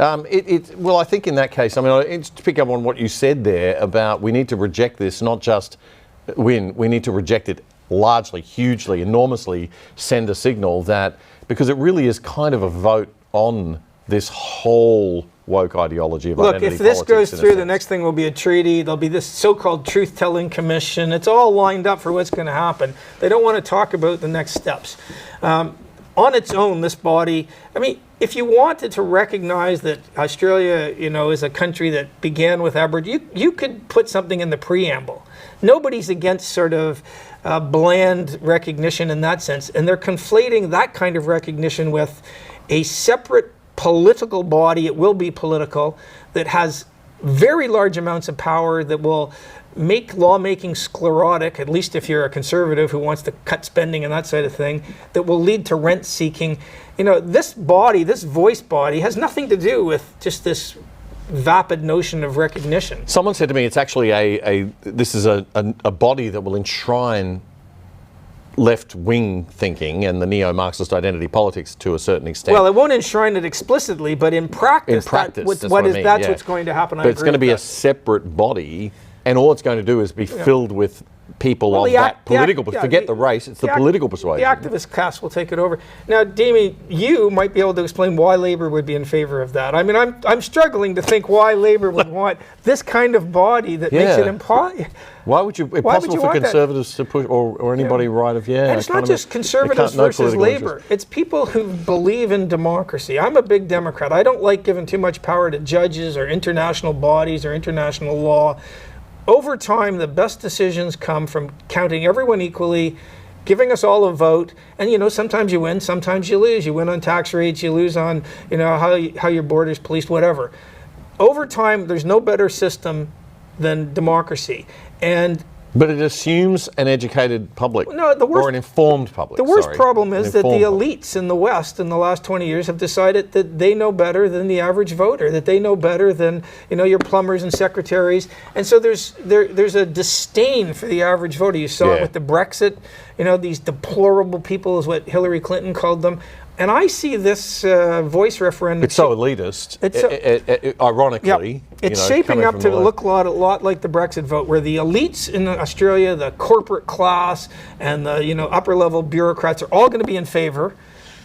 Well, I think in that case, I mean, to pick up on what you said there about we need to reject this, not just win, we need to reject it largely, hugely, enormously, send a signal that, because it really is kind of a vote on this whole woke ideology of identity politics. Look, if this goes through, the sense. Next thing will be a treaty. There'll be this so-called truth-telling commission. It's all lined up for what's going to happen. They don't want to talk about the next steps. On its own, this body, I mean, if you wanted to recognize that Australia, you know, is a country that began with Aboriginal, you could put something in the preamble. Nobody's against sort of bland recognition in that sense, and they're conflating that kind of recognition with a separate political body. It will be political, that has very large amounts of power, that will make lawmaking sclerotic, at least if you're a conservative who wants to cut spending and that sort of thing, that will lead to rent seeking. You know, this body, this voice body, has nothing to do with just this vapid notion of recognition. Someone said to me, it's actually this is a body that will enshrine left-wing thinking and the neo-Marxist identity politics to a certain extent. Well, it won't enshrine it explicitly, but in practice, that's what's going to happen. But it's going to be a separate body, and all it's going to do is be filled with people of that political, forget the race, it's the political persuasion. The activist class will take it over. Now, Damian, you might be able to explain why Labour would be in favour of that. I mean, I'm struggling to think why Labour would want this kind of body that makes it impossible. Why would you? It's possible for conservatives to push, or anybody right of And it's not just conservatives versus Labour. It's people who believe in democracy. I'm a big Democrat. I don't like giving too much power to judges or international bodies or international law. Over time, the best decisions come from counting everyone equally, giving us all a vote, and you know, sometimes you win, sometimes you lose. You win on tax rates, you lose on, you know, how your border's policed, whatever. Over time, there's no better system than democracy. But it assumes an educated public, or an informed public. The worst problem is that the elites in the West in the last 20 years have decided that they know better than the average voter, that they know better than, you know, your plumbers and secretaries. And so there's a disdain for the average voter. You saw it with the Brexit, you know, these deplorable people is what Hillary Clinton called them. And I see this voice referendum. It's so elitist, ironically. It's shaping up to look a lot like the Brexit vote, where the elites in Australia, the corporate class, and the upper level bureaucrats are all going to be in favor,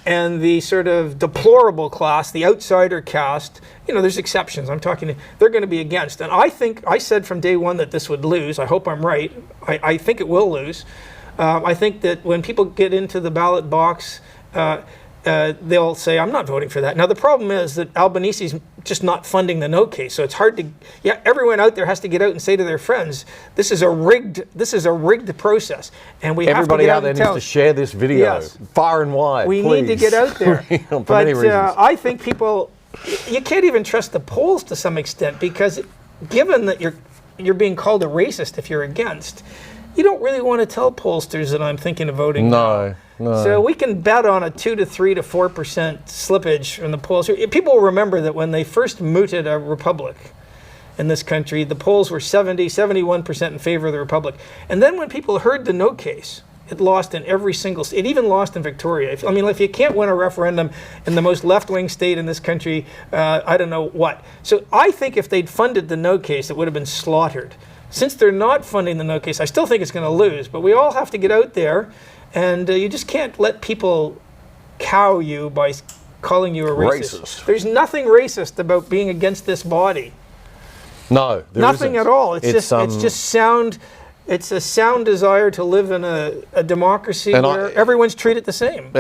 and the sort of deplorable class, the outsider caste, there's exceptions. They're going to be against. And I said from day one that this would lose. I hope I'm right. I think it will lose. I think that when people get into the ballot box, they'll say, I'm not voting for that. Now, the problem is that Albanese's just not funding the no case. So it's hard to, everyone out there has to get out and say to their friends, this is a rigged process. And everybody out there needs to share this video far and wide. We need to get out there. But I think people, you can't even trust the polls to some extent, because given that you're being called a racist if you're against, you don't really want to tell pollsters that I'm thinking of voting no. So we can bet on a 2 to 3 to 4% slippage from the polls. People will remember that when they first mooted a republic in this country, the polls were 71% in favor of the republic. And then when people heard the no case, it lost in every single state. It even lost in Victoria. If you can't win a referendum in the most left-wing state in this country, I don't know what. So I think if they'd funded the no case, it would have been slaughtered. Since they're not funding the no case, I still think it's going to lose. But we all have to get out there, and you just can't let people cow you by calling you a racist. There's nothing racist about being against this body. No, there nothing isn't. At all. It's just sound. It's a sound desire to live in a democracy where everyone's treated the same.